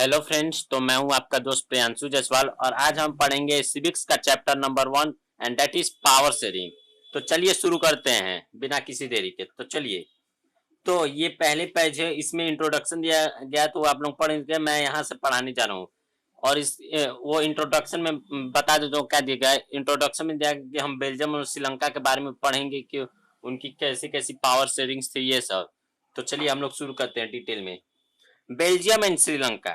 Hello friends, तो मैं हूं आपका दोस्त प्रियांशु जायसवाल और आज हम पढ़ेंगे सिविक्स का chapter number 1 and that is power sharing. तो चलिए शुरू करते हैं बिना किसी देरी के। तो चलिए, तो ये पहले पेज है, इसमें इंट्रोडक्शन दिया गया तो आप लोग पढ़ेंगे। मैं यहाँ से पढ़ाने जा रहा हूँ और वो इंट्रोडक्शन में बता देता हूँ क्या दिया गया है। इंट्रोडक्शन में दिया गया कि हम बेल्जियम और श्रीलंका के बारे में पढ़ेंगे कि उनकी कैसी कैसी पावर शेयरिंग्स थी ये सब। तो चलिए हम लोग शुरू करते हैं डिटेल में। Belgium and Sri Lanka.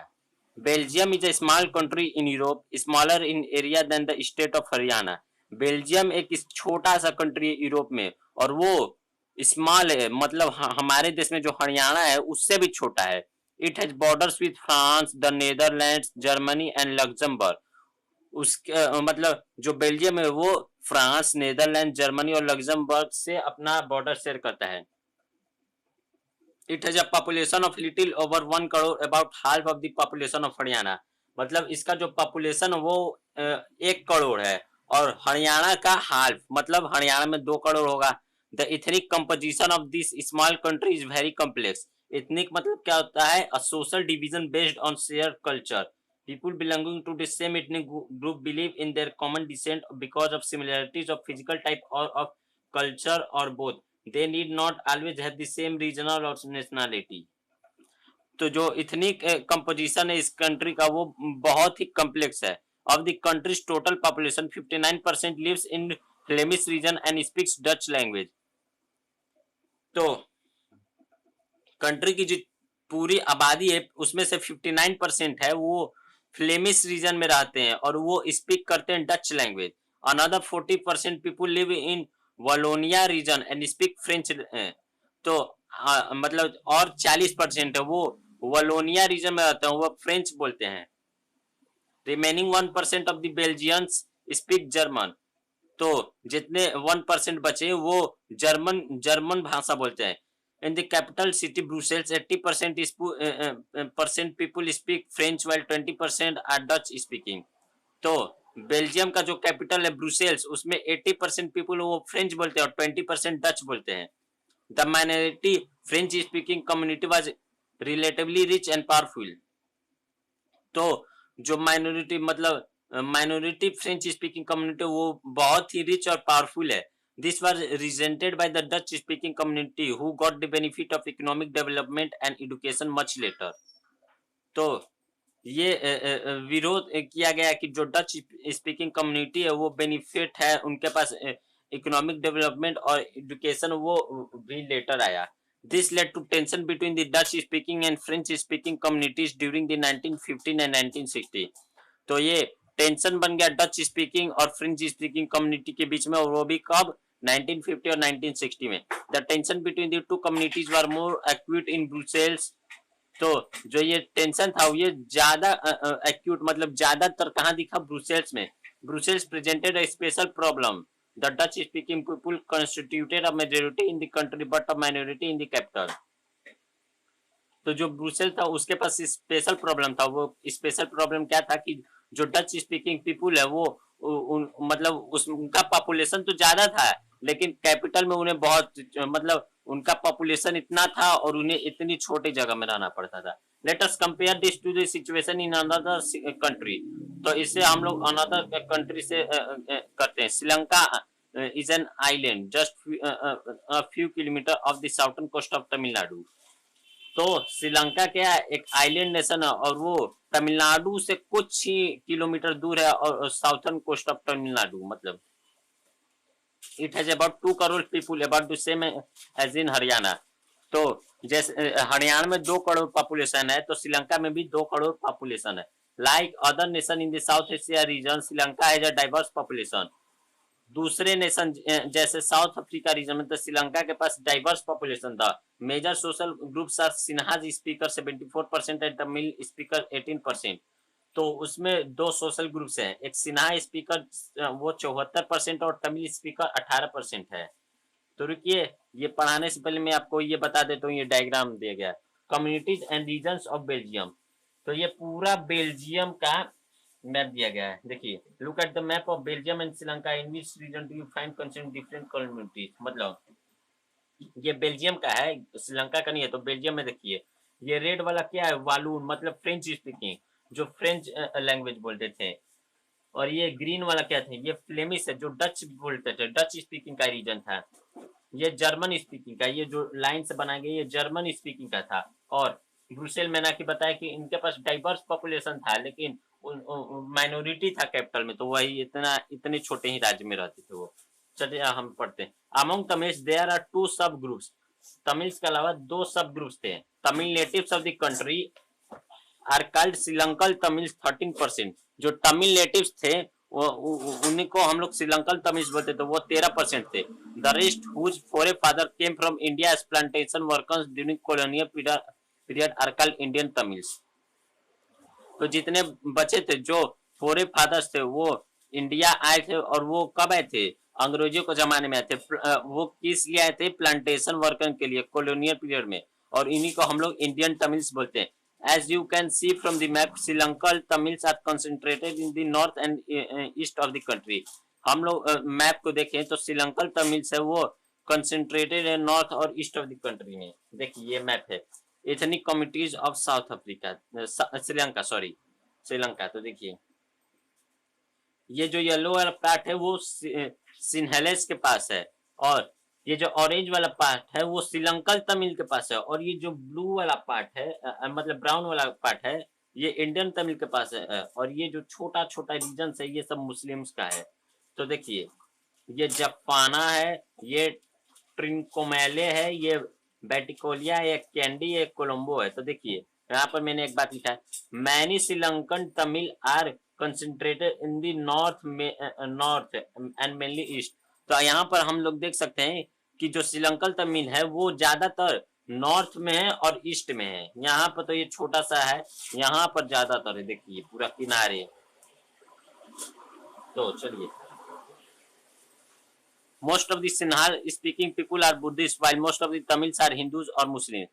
Belgium is a small country in Europe, smaller in area than the state of Haryana. Belgium एक छोटा सा कंट्री है यूरोप में और वो स्मॉल है, मतलब हमारे देश में जो हरियाणा है उससे भी छोटा है। It has borders with France, the Netherlands, Germany and Luxembourg. उसके मतलब जो बेल्जियम है वो फ्रांस, नेदरलैंड, जर्मनी और लग्जमबर्ग से अपना बॉर्डर शेयर करता है। It has a population of little over 1 crore, about half of the population of Haryana. मतलब इसका जो पॉपुलेशन वो 1 करोड़ है और हरियाणा का हाफ, मतलब हरियाणा में 2 करोड़ होगा। The ethnic composition of this small country is very complex. Ethnic मतलब क्या होता है? A social division based on share culture. People belonging to the same ethnic group believe in their common descent because of similarities of physical type or of culture or both. They need not always have the same regional or nationality. तो जो ethnic composition है इस country का वो बहुत ही complex है। Of the countries total population 59% lives in Flemish region and speaks Dutch language. तो कंट्री की जो पूरी आबादी है उसमें से 59% है वो फ्लेमिश रीजन में रहते हैं और वो स्पीक करते हैं Dutch language. Another 40% people live in Wallonia region and speak French. तो मतलब और 40% है वो वलोनिया रीजन में रहते हैं, वो फ्रेंच बोलते हैं। Remaining 1% of the Belgians speak German. तो जितने 1% बचे वो जर्मन जर्मन भाषा बोलते हैं। In the capital city Brussels, 80% is percent people speak French while 20% are Dutch speaking. तो बेल्जियम का जो कैपिटल है ब्रुसेल्स उसमें 80% पीपल वो फ्रेंच बोलते हैं और 20% डच बोलते हैं। The minority French speaking community was relatively rich and powerful. तो जो माइनॉरिटी मतलब माइनॉरिटी फ्रेंच स्पीकिंग कम्युनिटी वो बहुत ही रिच और पावरफुल है। This was resented by the Dutch speaking community who got the benefit of economic development and education much later. तो ये विरोध किया गया कि जो डच स्पीकिंग कम्युनिटी है वो बेनिफिट है, उनके पास इकोनॉमिक डेवलपमेंट और एजुकेशन वो भी लेटर आया। This led to tension between the Dutch-speaking and French-speaking communities during the 1915 and 1960. तो ये टेंशन बन गया डच स्पीकिंग और फ्रेंच स्पीकिंग कम्युनिटी के बीच में, और वो भी कब? 1950 और 1960 में। The tension between the to communities were more acute in Brussels. तो जो ये टेंशन था ये ज्यादा एक्यूट मतलब ज्यादातर कहाँ दिखा? ब्रुसेल्स में। Brussels presented a special problem. The Dutch speaking people constituted a majority in the country but a minority in the capital. तो जो ब्रुसेल था उसके पास स्पेशल प्रॉब्लम था। वो स्पेशल प्रॉब्लम क्या था कि जो डच स्पीकिंग पीपुल है वो मतलब उनका पॉपुलेशन तो ज्यादा था लेकिन कैपिटल में उन्हें बहुत मतलब उनका पॉपुलेशन इतना था और उन्हें इतनी छोटी जगह में रहना पड़ता था। Let us compare this to the situation in another country. तो इससे हम लोग अनदर कंट्री से करते हैं। Sri Lanka is an island just few kilometre off the southern coast of Tamil Nadu. तो श्रीलंका क्या है? एक आइलैंड नेशन है और वो तमिलनाडु से कुछ ही किलोमीटर दूर है और साउथर्न कोस्ट ऑफ तमिलनाडु मतलब it has about 2 crore people, about the same as in Haryana. तो जैसे हरियाणा में 2 करोड़ पॉपुलेशन है तो श्रीलंका में भी 2 करोड़ पॉपुलेशन है। Like other nation in the South Asia region, Sri Lanka has a diverse population. दूसरे नेशन जैसे साउथ अफ्रीका रीजन में तो श्रीलंका के पास डाइवर्स पॉपुलेशन था। Major social groups are Sinhalas speaker 74% and Tamil speaker 18%। तो उसमें दो सोशल ग्रुप्स हैं, एक सिन्हा स्पीकर वो 74% और तमिल स्पीकर 18% है। तो रुकिए, ये पढ़ाने से पहले मैं आपको ये बता देता हूँ, ये डायग्राम दिया गया communities and regions of Belgium. तो ये पूरा बेल्जियम का मैप दिया गया है। देखिए, look at the map of Belgium and Sri Lanka in which region do you find concern different communities. मतलब ये बेल्जियम का है, श्रीलंका का नहीं है। तो बेल्जियम में देखिए ये रेड वाला क्या है, वालून मतलब फ्रेंच स्पीकिंग, जो फ्रेंच लैंग्वेज बोलते थे। और ये ग्रीन वाला क्या थे, ये फ्लेमिश है, जो डच बोलते थे, डच स्पीकिंग का रीजन था। ये जर्मन स्पीकिंग का, ये जो लाइन से बनाया गया ये जर्मन स्पीकिंग का था। और ब्रुसेल मैंने की बताया कि इनके पास डाइवर्स पॉपुलेशन था, लेकिन माइनॉरिटी था कैपिटल में, तो वही इतने छोटे ही राज्य में रहते थे वो। चलिए हम पढ़ते हैं। Among Tamils there are two sub groups, Tamils के अलावा दो सब ग्रुप्स थे। Tamil natives of the country are called Sri Lankan Tamils 13%। जो तमिल नेटिव्स थे उन्हीं को हम लोग श्रीलंकन तमिल्स बोलते थे, वो 13% थे। The rest whose forefather came from India as plantation workers during colonial period are called Indian Tamils. तो जितने बचे थे, जो फोरे फादर्स थे, वो इंडिया आए थे। और वो कब आए थे, अंग्रेजों के जमाने में आए थे। वो किस लिए आए थे, प्लांटेशन वर्कर के लिए, कॉलोनियल पीरियड में। और इन्हीं को हम लोग इंडियन तमिल्स बोलते हैं। As you can see from the map, Sri Lankan Tamils are concentrated in the north and east of the country. हम लोग मैप को देखें तो श्रीलंकन तमिल्स है वो कंसेंट्रेटेड है नॉर्थ और ईस्ट ऑफ द कंट्री में। देखिए ये मैप है। Ethnic communities of south Africa, Sri Lanka, sorry Sri Lanka. तो देखिए ये जो येलो वाला पार्ट है वो सिन्हेलेस के पास है, और ये जो ऑरेंज वाला पार्ट है वो श्रीलंकन तमिल के पास है, और ये जो ब्लू वाला पार्ट है मतलब ब्राउन वाला पार्ट है, ये इंडियन तमिल के पास है। और ये जो छोटा छोटा रीजन है ये सब मुस्लिम्स का है। तो देखिए ये जपाना है, ये ट्रिंकोमेले है, ये बेटिकोलिया, ये कैंडी, ये कोलंबो है। तो देखिए यहाँ पर मैंने एक बात लिखा है, many Sri Lankan Tamil are concentrated in the north and mainly east. तो यहाँ पर हम लोग देख सकते हैं कि जो श्रीलंकन तमिल है वो ज्यादातर नॉर्थ में है और ईस्ट में है। यहाँ पर तो ये छोटा सा है, यहाँ पर ज्यादातर है, देखिए पूरा किनारे। तो चलिए, most of the Sinhal speaking people are Buddhist while most of the Tamils are Hindus और मुस्लिम।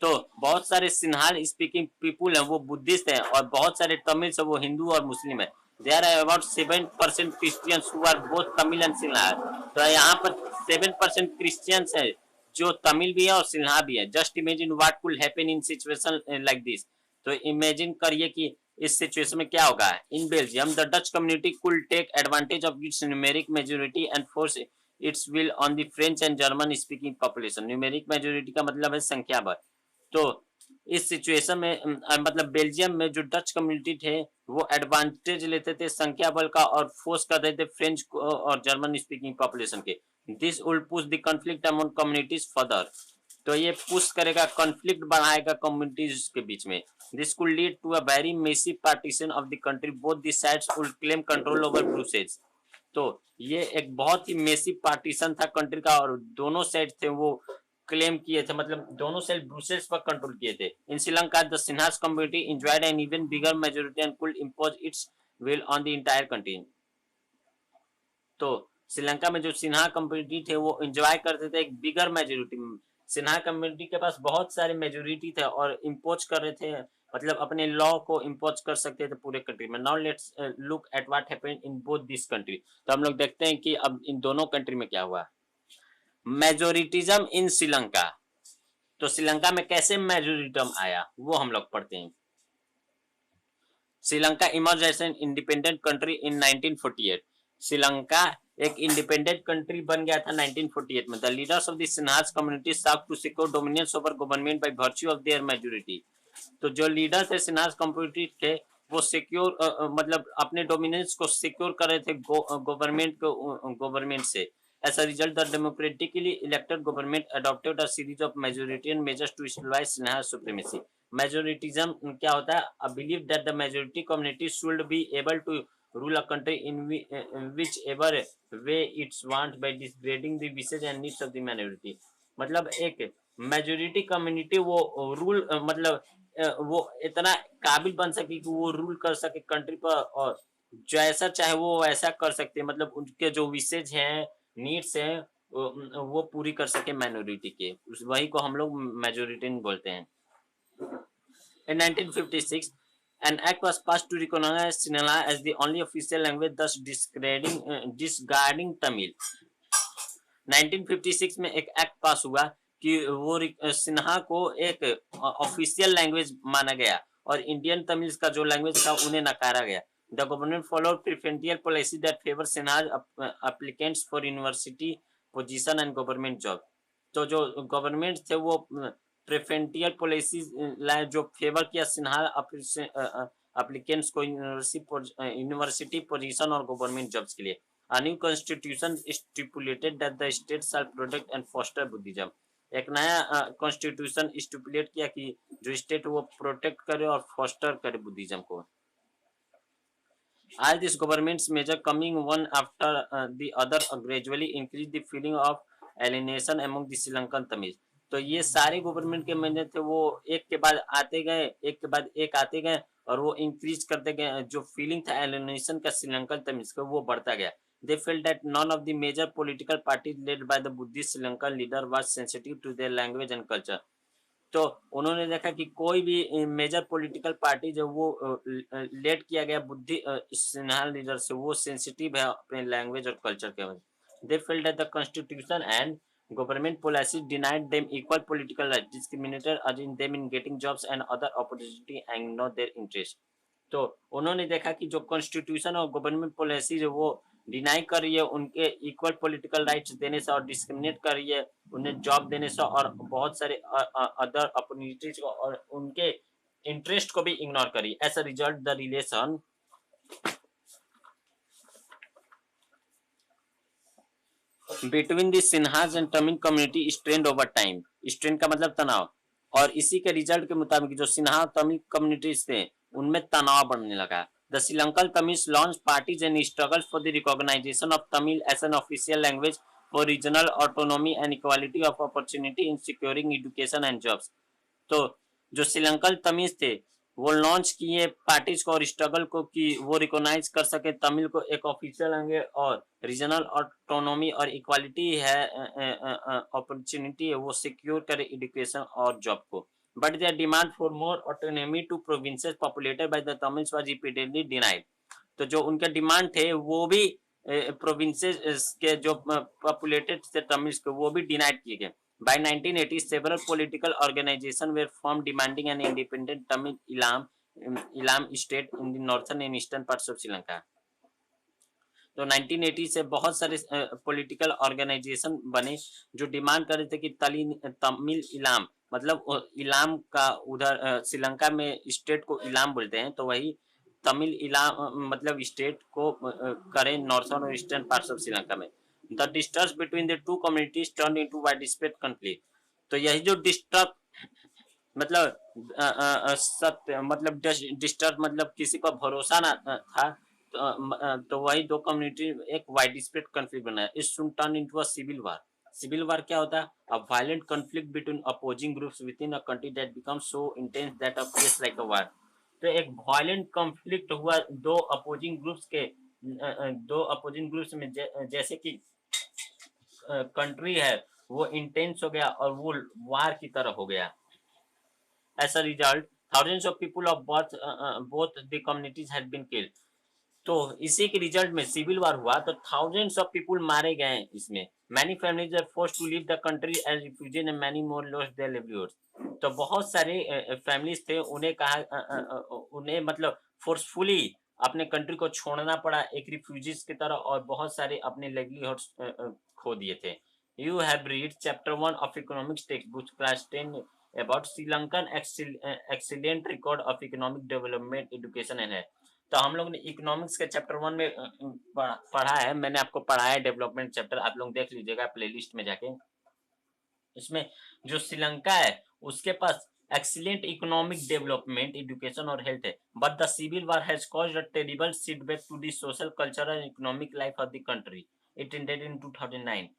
तो बहुत सारे सिन्हाल स्पीकिंग पीपुल हैं वो बुद्धिस्ट हैं, और बहुत सारे तमिल्स हैं वो हिंदू और मुस्लिम है। There are about 7% Christians who are both Tamil and Sinhala. तो यहाँ पर 7% क्रिश्चियंस है जो तमिल भी है और सिन्हा भी है। Just imagine what could happen in situation like this. तो इमेजिन करिए कि इस सिचुएशन में क्या होगा। In Belgium the Dutch community could take advantage of its numeric majority and force its will on the French and German speaking population. Numeric majority का मतलब है संख्या बल। तो इस सिचुएशन में मतलब बेल्जियम में जो डच कम्युनिटी थे वो एडवांटेज लेते थे संख्या बल का, और फोर्स कर देते फ्रेंच और जर्मन स्पीकिंग पॉपुलेशन के। This will push the conflict among communities further. तो ये पुश करेगा, कॉन्फ्लिक्ट बढ़ाएगा कम्युनिटीज के बीच में। This could lead to a very massive partition of the country, both the sides would claim control over Brussels. तो ये एक बहुत ही मेसिव पार्टीशन था कंट्री का, और दोनों साइड थे वो क्लेम किए थे, मतलब दोनों साइड ब्रुसेल्स पर कंट्रोल किए थे। In Sri Lanka the Sinhalas community enjoyed an even bigger majority and could impose its will on the entire country. तो श्रीलंका में जो सिन्हा कम्युनिटी थे वो एंजॉय करते थे एक बिगर मेजोरिटी। सिन्हा कम्युनिटी के पास बहुत सारे मेजोरिटी थे और इम्पोज कर रहे थे, मतलब अपने लॉ को इम्पोज कर सकते थे पूरे कंट्री में। Now let's look at what happened in both this country. तो हम लोग देखते हैं कि अब इन दोनों कंट्री में क्या हुआ। मेजोरिटिज्म इन श्रीलंका। तो श्रीलंका में कैसे मेजोरिटिज्म आया वो हम लोग पढ़ते हैं। Sri Lanka emerge as an independent country in 1948। Sri Lanka एक इंडिपेंडेंट कंट्री बन गया था 1948 में। The leaders of the Sinhalas community sought to secure dominance over government by virtue of their majority। तो जो लीडर थे सिन्हास कम्युनिटी के वो सिक्योर मतलब अपने डोमिनेंस को सिक्योर कर रहे थे गवर्नमेंट से। As a result, the democratically elected government adopted a series of majoritarian measures to stabilize Sinha's supremacy। Majoritism क्या होता है? A belief that the majority community should be able to rule a country in whichever way it wants by disregarding the wishes and needs of the minority। मतलब एक majority community वो rule मतलब वो इतना काबिल बन सके कि वो रूल कर सके कंट्री पर, और जैसा चाहे वो वैसा कर सकते हैं, मतलब उनके जो विशेज हैं नीड्स हैं वो पूरी कर सके माइनॉरिटी के, वही को हम लोग मेजोरिटी बोलते हैं। In 1956, an act was passed to recognize Sinhala as the only official language, thus discarding Tamil। 1956 में एक एक्ट पास हुआ कि वो सिन्हा को एक ऑफिशियल लैंग्वेज माना गया और इंडियन तमिल का जो लैंग्वेज था उन्हें नकारा गया। The government followed preferential policy that favour Sinhalas applicants for university position and government job. तो जो गवर्नमेंट थे वो प्रेफरेंशियल पॉलिसी लाए जो फेवर किया सिन्हा एप्लीकेंट्स को यूनिवर्सिटी पोजीशन और गवर्नमेंट जॉब्स के लिए। A new constitution stipulated that the state shall protect and foster Buddhism। एक नया कॉन्स्टिट्यूशन स्टिपुलेट किया कि जो स्टेट वो प्रोटेक्ट करे और फोस्टर करे बुद्धिज्म को। All these governments measure coming one after the other gradually increase the feeling of alienation among the Sri Lankan Tamils। तो ये सारे गवर्नमेंट के मेजर थे वो एक के बाद आते गए, एक के बाद एक आते गए और वो इंक्रीज करते गए। जो फीलिंग था एलिनेशन का श्रीलंकन तमिल्स का वो बढ़ता गया। They felt that none of the major political parties led by the Buddhist Sri Lankan leader was sensitive to their language and culture। तो उन्होंने देखा कि कोई भी मेजर पॉलिटिकल पार्टी जो वो लेड किया गया बुद्धि सिन्हा लीडर से वो सेंसिटिव है अपने लैंग्वेज और कल्चर के वजह। They felt that the constitution and government policy denied them equal political right, discriminated against them in getting jobs and other opportunity and ignore their interest. तो उन्होंने देखा कि जो कॉन्स्टिट्यूशन और गवर्नमेंट पॉलिसी जो वो डिनाई कर रही है उनके इक्वल पॉलिटिकल राइट्स देने से और डिस्क्रिमिनेट कर रही है उन्हें जॉब देने से और बहुत सारे अदर अपॉर्चुनिटीज को और उनके इंटरेस्ट को भी इग्नोर करी। As a result the relation between the Sinhalas and Tamil community strained over time. Strained का मतलब तनाव, और इसी के रिजल्ट के मुताबिक जो सिन्हा तमिल कम्युनिटीज थे उनमें तनाव बढ़ने लगा। The Sri Lankan Tamils launched parties and struggled for the recognition of Tamil as an official language for regional autonomy and equality of opportunity in securing education and jobs। तो जो श्रीलंकन तमिल थे वो लॉन्च किए पार्टीज को और struggle को कि वो रिकॉग्नाइज कर सके तमिल को एक ऑफिशियल लैंग्वेज और रीजनल ऑटोनॉमी और इक्वालिटी है अपॉर्चुनिटी है वो सिक्योर करे एजुकेशन और जॉब को। But their demand for more autonomy to provinces populated by the Tamils was repeatedly denied। तो जो उनके डिमांड थे वो भी प्रोविंसेस के जो पॉपुलेटेड थे तमिल्स के वो भी डिनाइड किए गए। By 1980 several political organizations were formed demanding an independent Tamil Ilam state in the northern and eastern parts of Sri Lanka। तो 1980 से बहुत सारे पॉलिटिकल ऑर्गेनाइजेशन बने जो डिमांड कर रहे थे कि तमिल इलाम मतलब इलाम का उधर श्रीलंका में स्टेट को इलाम बोलते हैं तो वही तमिल इलाम मतलब स्टेट को करें नॉर्थर्न और ईस्टर्न पार्ट्स ऑफ श्रीलंका में। The disturb between the to communities turn into widespread conflict. तो यही जो डिस्टर्ब मतलब सत्य मतलब डिस्टर्ब मतलब किसी पर भरोसा ना था तो वही दो कम्युनिटी एक वाइड स्प्रेड कॉन्फ्लिक्ट बनाया। It soon turn into a civil war. Civil war क्या होता है? A violent conflict between opposing groups within a country that becomes so intense that appears like a war. तो एक violent conflict हुआ दो opposing groups में जैसे कि कंट्री है वो इंटेंस हो गया और वो वार की तरह हो गया। As a result, thousands of people of both the communities had been killed। तो इसी के रिजल्ट में सिविल वार हुआ तो थाउजेंड्स ऑफ पीपल मारे गए इसमें। Many families are forced to leave the country as refugee and many more lost their livelihoods. तो बहुत सारे फैमिलीज थे उन्हें कहा उन्हें मतलब फोर्सफुली अपने कंट्री को छोड़ना पड़ा एक रिफ्यूजीज की तरह और बहुत सारे अपने लिवलीहुड्स खो दिए थे। You have read chapter 1 of economics text book class 10 about Sri Lankan excellent record of economic development education and health। तो हम लोग ने इकोनॉमिक्स के चैप्टर 1 में पढ़ा है, मैंने आपको पढ़ाया है डेवलपमेंट चैप्टर, आप लोग देख लीजिएगा प्लेलिस्ट में जाके। इसमें जो श्रीलंका है उसके पास एक्सीलेंट इकोनॉमिक डेवलपमेंट एजुकेशन और हेल्थ है, but the civil war has caused a terrible setback to the social cultural and economic life of the country. It ended in 2009।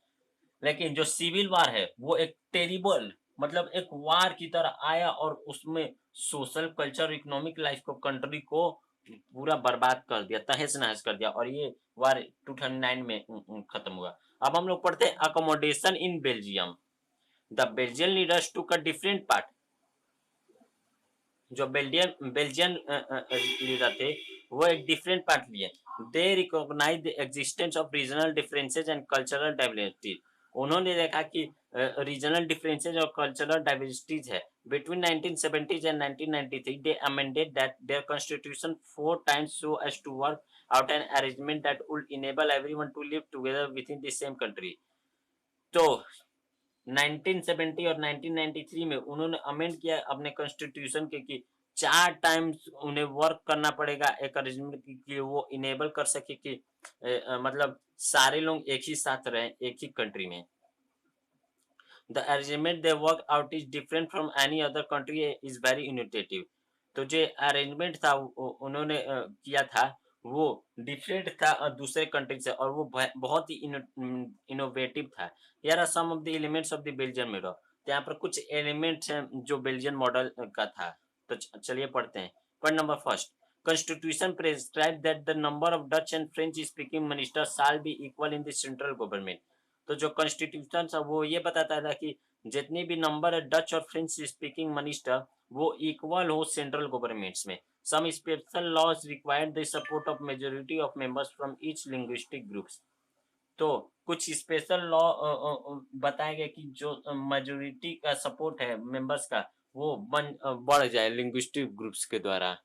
लेकिन जो सिविल वार है वो एक टेरिबल मतलब एक वार की तरह आया और उसमें सोशल कल्चर इकोनॉमिक लाइफ को कंट्री को पूरा बर्बाद कर दिया, तहस नहस कर दिया और ये वार 2009 में खत्म हुआ। अब हम लोग पढ़ते हैं accommodation in Belgium. The Belgian leaders took a different part. जो बेल्जियन लीडर थे वो एक डिफरेंट पार्ट लिए। They recognise the existence of regional differences and cultural diversity. उन्होंने देखा कि रीजनल डिफरेंसेस और कल्चरल डाइवर्सिटीज है। Between 1970s and 1993, they amended that their constitution 4 times so as to work out an arrangement that would enable everyone to live together within the same country. तो 1970 और 1993 में उन्होंने amend किया अपने constitution के कि 4 times उन्हें वर्क करना पड़ेगा एक अरेंजमेंट की कि वो इनेबल कर सके कि मतलब सारे लोग एक ही साथ रहें एक ही कंट्री में। The arrangement they work out is different from any other country is very innovative. तो जो अरेंजमेंट था उन्होंने किया था वो डिफरेंट था दूसरे कंट्री से और वो बहुत ही इनोवेटिव था। Here are some of the elements of the Belgian model. तो यहाँ पर कुछ एलिमेंट्स हैं जो बेल्जियन मॉडल का था। तो चलिए पढ़ते हैं। Point number first, Constitution prescribes that the number of Dutch and French speaking ministers shall be equal in the central government. तो जो कॉन्स्टिट्यूशन था वो ये बताता था कि जितने भी नंबर है डच और फ्रेंच स्पीकिंग मिनिस्टर वो इक्वल हो सेंट्रल गवर्नमेंट्स में। Some special laws required the support of majority of members from each linguistic groups. तो कुछ स्पेशल लॉ बताए गए कि जो मेजोरिटी का सपोर्ट है मेंबर्स का वो बढ़ जाए लिंग्विस्टिक ग्रुप्स के द्वारा।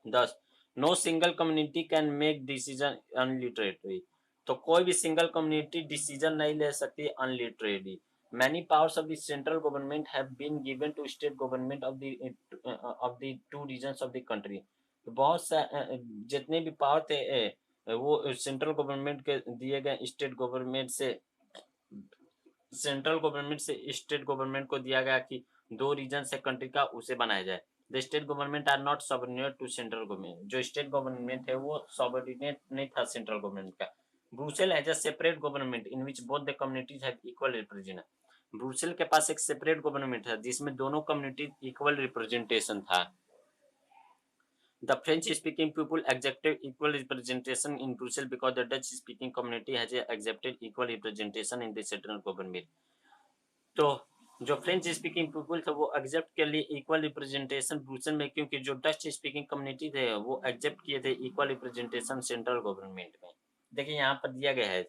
Thus, no single community can make decision unilaterally. तो कोई भी सिंगल कम्युनिटी डिसीजन नहीं ले सकती अनलिटरेटली। Many powers of the central government have been given to state government of the two regions of the country. तो बहुत सा जितने भी पावर थे वो सेंट्रल गवर्नमेंट के दिए गए सेंट्रल गवर्नमेंट से स्टेट गवर्नमेंट को दिया गया कि दो रीजन से कंट्री का उसे बनाया जाए। The state government are not subordinate to central government. जो स्टेट गवर्नमेंट है वो सबऑर्डिनेट नहीं था सेंट्रल गवर्नमेंट का। Brussel has a separate government in which both the communities have equal representation. Brussel के पास एक सेपरेट गवर्नमेंट था जिसमें दोनों कम्युनिटी इक्वल रिप्रेजेंटेशन था। The French-speaking people accepted equal representation in Brussels because the Dutch-speaking community has accepted equal representation in the central government. तो जो French speaking people थे वो एक्सेप्ट के लिए इक्वल रिप्रेजेंटेशन ब्रुसेल में, क्योंकि जो डच स्पीकिंग कम्युनिटी थे वो एक्सेप्ट किए थे इक्वल रिप्रेजेंटेशन सेंट्रल गवर्नमेंट में। देखिए यहाँ पर दिया गया है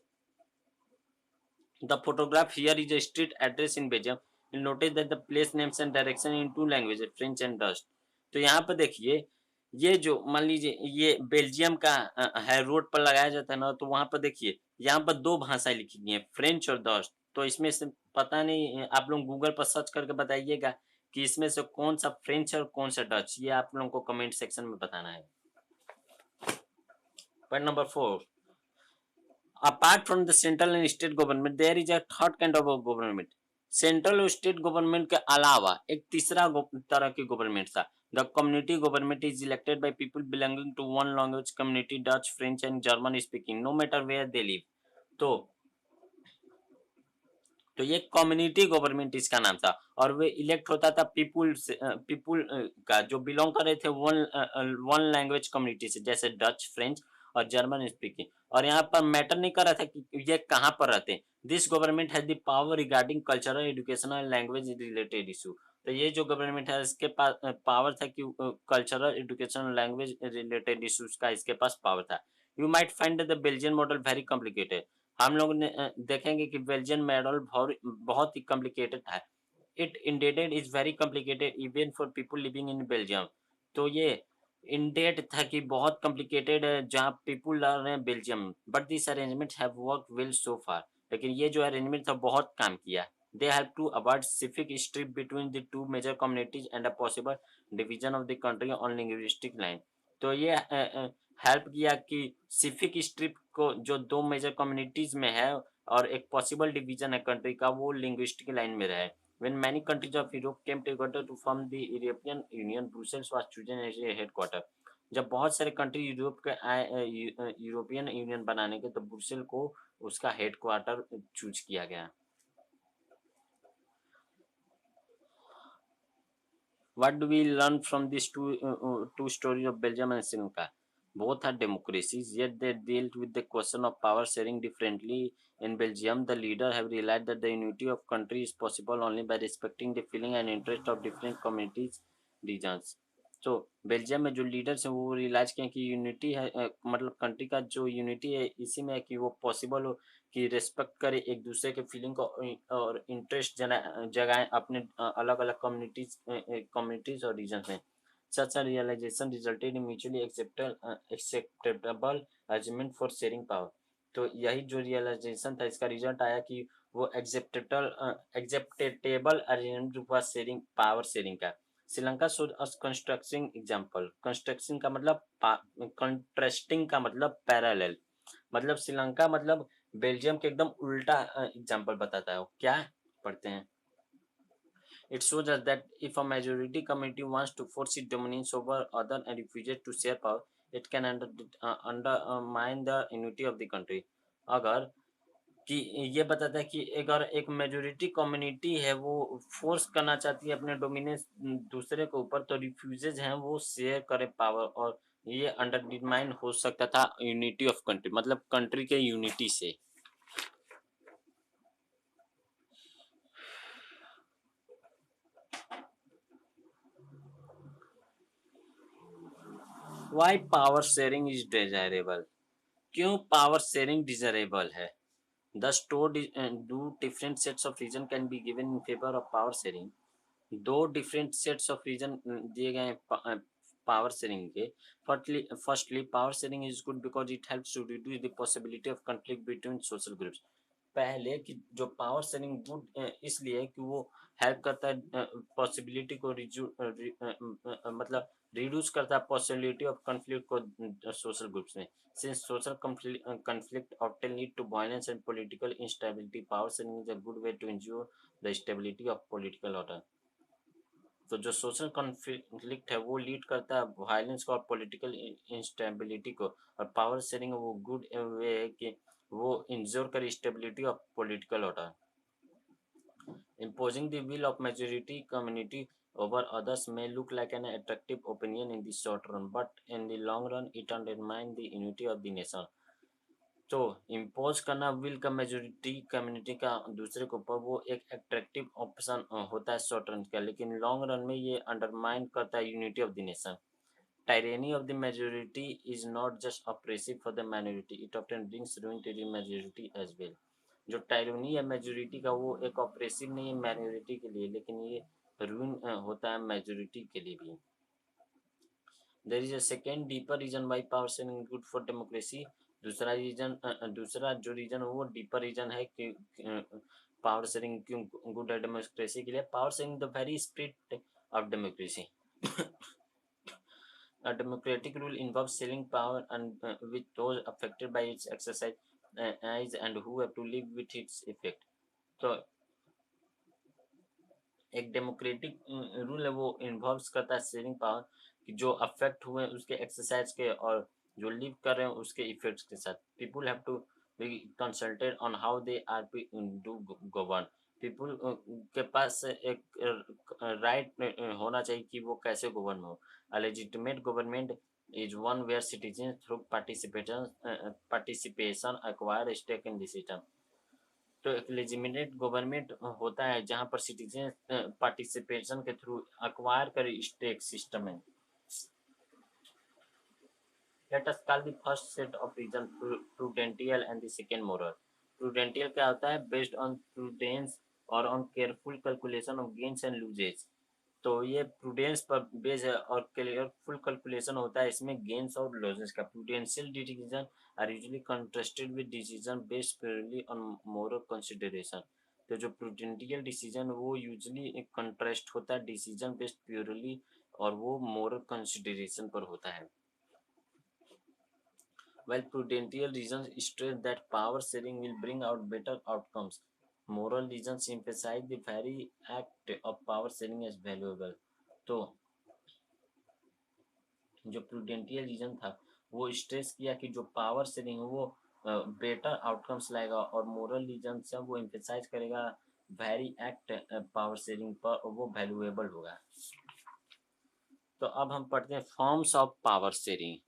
the photograph here is a street address in Belgium. You notice that the place names and direction in two language French and Dutch. तो यहाँ पर देखिए ये जो मान लीजिए ये बेल्जियम का है रोड पर लगाया जाता है ना, तो वहां पर देखिए यहाँ पर दो भाषाएं लिखी गई हैं फ्रेंच और डच। तो इसमें से पता नहीं आप लोग गूगल पर सर्च करके बताइएगा कि इसमें से कौन सा फ्रेंच और कौन सा डच, ये आप लोगों को कमेंट सेक्शन में बताना है। Point number 4, apart from the central and state government there is a third kind of a government। Central और स्टेट गवर्नमेंट के अलावा एक तीसरा तरह की गवर्नमेंट था। The community government is elected by people belonging to one language community Dutch French and German speaking no matter where they live. तो तो ये कम्युनिटी गवर्नमेंट इसका नाम था और वे इलेक्ट होता था पीपुल से पीपुल का जो बिलोंग कर रहे थे वन लैंग्वेज कम्युनिटी से, जैसे डच फ्रेंच और जर्मन स्पीकिंग। और यहाँ पर मैटर नहीं कर रहा था कि ये कहाँ पर रहते हैं। This government has the power regarding cultural educational and language related issue. तो ये जो गवर्नमेंट है इसके पास पावर था कि cultural education language related issues का इसके पास पावर था। You might find the Belgian model very complicated. हम लोग ने देखेंगे कि बेल्जियन मॉडल बहुत ही कॉम्प्लिकेटेड है। It indeed is very complicated even for people living in Belgium. तो ये इंडेड था कि बहुत कॉम्प्लिकेटेड है जहाँ पीपल रह रहे हैं Belgium, but this arrangement have work well so far. लेकिन ये जो अरेंजमेंट था बहुत काम किया। They have to avoid civic strife between the two major communities and a possible division of the country on linguistic line. तो ये help किया कि सिफिक स्ट्रिप को जो दो मेजर कम्युनिटीज में है और एक पॉसिबल डिवीजन है कंट्री का वो लिंग्विस्टिक लाइन में रहे। When many countries of Europe came together to form the European Union, Brussels was chosen as a headquarter। जब बहुत सारे कंट्री यूरोप के आए यूरोपियन यूनियन बनाने के, तो ब्रुसेल को उसका हेडक्वार्टर चूज किया गया। What do we learn from these two stories of Belgium and Sri Lanka? Both are democracies, yet they dealt with the question of power sharing differently. In Belgium, the leader have realized that the unity of country is possible only by respecting the feeling and interest of different communities, regions. तो Belgium में जो leaders हैं वो realise किए कि unity है, मतलब country का जो यूनिटी है इसी में है कि वो पॉसिबल हो कि रिस्पेक्ट करे एक-दूसरे के फीलिंग को और इंटरेस्ट जगाएँ अपने अलग-अलग कम्युनिटीज़ और रीजन्स में। Such a realization resulted in mutually acceptable arrangement for sharing power. तो यही जो रियलाइजेशन था इसका रिजल्ट आया कि वो acceptable arrangement for sharing power sharing का। Sri Lanka showed us constructing example. Constructing का मतलब कंट्रास्टिंग का मतलब पैरेलल। मतलब श्रीलंका मतलब बेल्जियम के एकदम उल्टा एग्जांपल बताता है वो क्या पढ़ते हैं। It shows us that if a majority community wants to force its dominance over other and refuses to share power, it can undermine the unity of the country. अगर कि ये बताता है कि अगर एक मेजोरिटी कम्युनिटी है वो फोर्स करना चाहती है अपने डोमिनेंस दूसरे के ऊपर, तो रिफ्यूजेज हैं वो शेयर करे पावर, और ये अंडरमाइन हो सकता था यूनिटी ऑफ कंट्री, मतलब कंट्री के यूनिटी से। Why power sharing is desirable? क्यों पावर शेयरिंग डिजायरेबल है? The stored do different sets of reason can be given in favor of power sharing. दो डिफरेंट सेट्स ऑफ रीजन दिए गए हैं power sharing के। Firstly power sharing is good because it helps to reduce the possibility of conflict between social groups. पहले कि जो power sharing good इसलिए कि वो हेल्प करता है पॉसिबिलिटी को मतलब रिड्यूस करता है पॉसिबिलिटी ऑफ कॉन्फ्लिक्ट को सोशल ग्रुप्स में। Since social conflict often lead to violence and political instability, power sharing is a good way to ensure the stability of political order. तो जो सोशल कॉन्फ्लिक्ट है वो lead करता है violence को और पॉलिटिकल इंस्टेबिलिटी को, और पावर शेयरिंग वो गुड वे है कि वो इंश्योर करे stability of political order. Imposing the will of majority community over others may look like an attractive opinion in the short run, but in the long run it undermines the unity of the nation. तो impose करना will का majority community का दूसरे के ऊपर वो एक attractive option होता है शॉर्ट रन का, लेकिन लॉन्ग रन में ये अंडरमाइन करता है unity of the nation. Tyranny of the majority is not just oppressive for the minority, it often brings ruin to the majority as well. जो tyranny है मेजोरिटी का वो एक ऑप्रेसिव नहीं है माइनॉरिटी के लिए, लेकिन ये रूइन होता है मेजोरिटी के लिए भी। There is a second deeper reason why power sharing good for democracy. दूसरा जो रीजन वो डीपर रीजन है कि पावर शेयरिंग क्यों गुड है डेमोक्रेसी के लिए। Power sharing the very spirit of democracy. A democratic rule involves sharing power and with those affected by its exercise and who have to live with its effect. तो एक democratic rule है वो involve करता है sharing power कि जो affect हुए उसके एक्सरसाइज के और जो लिव कर रहे हैं उसके इफेक्ट्स के साथ। People have to be consulted on how they are do govern. People के पास एक राइट होना चाहिए कि वो कैसे गवर्न हो। A legitimate government is one where citizen through participation acquire stake in decision. तो एक लेजिटिमेट गवर्नमेंट होता है जहां पर सिटीजन पार्टिसिपेशन के थ्रू अक्वायर करे स्टेक सिस्टम है। Let us call the first set of reason prudential and the second moral. Prudential क्या होता है? बेस्ड ऑन प्रूडेंस और on careful calculation of gains and losses. तो ये प्रूडेंस पर बेस है और केयरफुल कैलकुलेशन होता है इसमें गेन्स और लॉसेस का। Prudential decision are usually contrasted with decision based purely on moral consideration. तो जो प्रूडेंशियल डिसीजन वो यूजुअली एक कंट्रास्ट होता है डिसीजन बेस्ड प्योरली और वो मोरल कंसिडरेशन पर होता है। While prudential reasons stress that power sharing will bring out better outcomes, moral reasons emphasize the very act of power sharing as valuable. तो जो प्रूडेंटियल रीजन था वो स्ट्रेस किया कि जो पावर शेयरिंग है वो बेटर आउटकम्स लाएगा, और मोरल रीजन से वो एम्फेसाइज करेगा वेरी एक्ट पावर शेयरिंग पर और वो वैल्यूएबल होगा। तो अब हम पढ़ते हैं फॉर्म्स ऑफ पावर शेयरिंग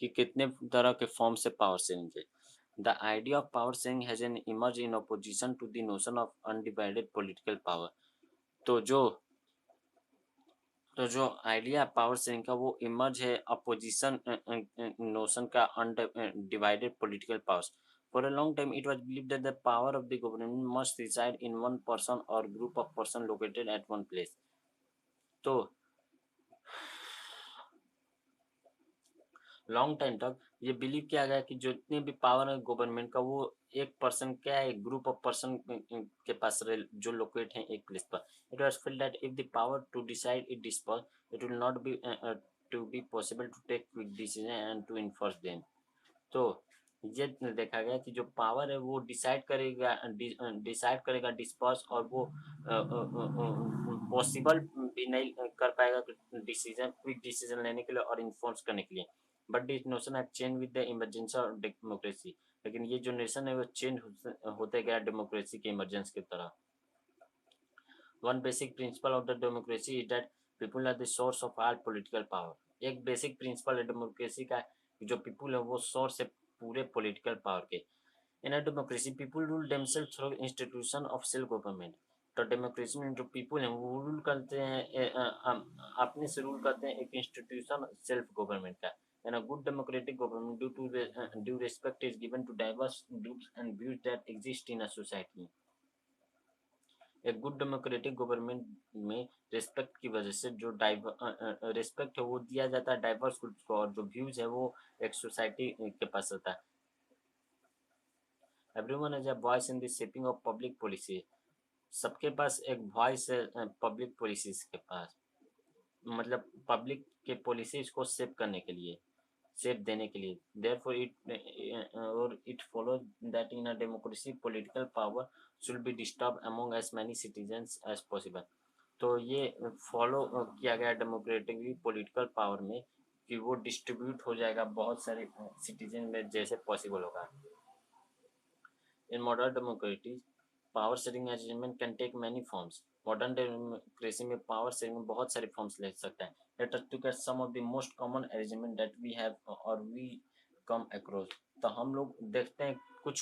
कि कितने तरह के फॉर्म से पावर शेयरिंग के। The idea of power sharing has an emerge in opposition to the notion of undivided political power. तो जो तो जो आइडिया पावर शेयरिंग का वो इमर्ज है अपोजिशन नोशन का divided political powers. For a long time it was believed that the power of the government must reside in one person और group of person located at one place. तो long time तक ये believe किया गया कि जितने भी power है गवर्नमेंट का वो एक पर्सन क्या है, एक ग्रुप ऑफ पर्सन के पास जो लोकेट हैं एक प्लेस पर। It was feel that if the power to decide it disperse it will not be to be possible to take quick decision and to enforce them. तो ये देखा गया कि जो पावर है वो डिसाइड करेगा डिस्पर्स, और वो पॉसिबल भी नहीं कर पाएगा डिसीजन, क्विक डिसीजन लेने के लिए और इन्फोर्स करने के लिए। But this notion have change with the emergency of democracy. लेकिन ये जो नेशन है वो चेंज होते गया डेमोक्रेसी के इमरजेंस की तरह। One basic principle of the democracy is that people are the source of all political power. एक बेसिक प्रिंसिपल है डेमोक्रेसी का, जो पीपल है वो सोर्स है पूरे पॉलिटिकल पावर के। In a democracy people rule themselves through institution of self government. तो डेमोक्रेसी में जो पीपल हैं वो रूल करते हैं अपने से रूल करते हैं एक इंस्टीट्यूशन सेल्फ गवर्नमेंट का। And a good democratic government due respect is given to diverse groups and views that exist in a society। एक गुड डेमोक्रेटिक गवर्नमेंट में रिस्पेक्ट की वजह से जो रिस्पेक्ट है वो दिया जाता है डाइवर्स ग्रुप्स को, और जो व्यूज है वो एक सोसाइटी के पास रहता है। Everyone has a voice in the shaping of public policy. सबके पास एक वॉइस है पब्लिक पॉलिसीज के पास, मतलब पब्लिक के पॉलिसीज को शेप करने के लिए, शेप देने के लिए। Therefore it follows that in a democracy political power should be distributed among as many citizens as possible. तो ये फॉलो किया गया डेमोक्रेटिकली पॉलिटिकल पावर में कि वो डिस्ट्रीब्यूट हो जाएगा बहुत सारे सिटीजन में जैसे पॉसिबल होगा। In modern democracies power sharing arrangement can take many forms. Modern democracy में पावर शेयरिंग में बहुत सारे फॉर्म्स ले सकता है। Let us look at some of the most common arrangement that we have और वी कम अक्रॉस। तो हम लोग देखते हैं कुछ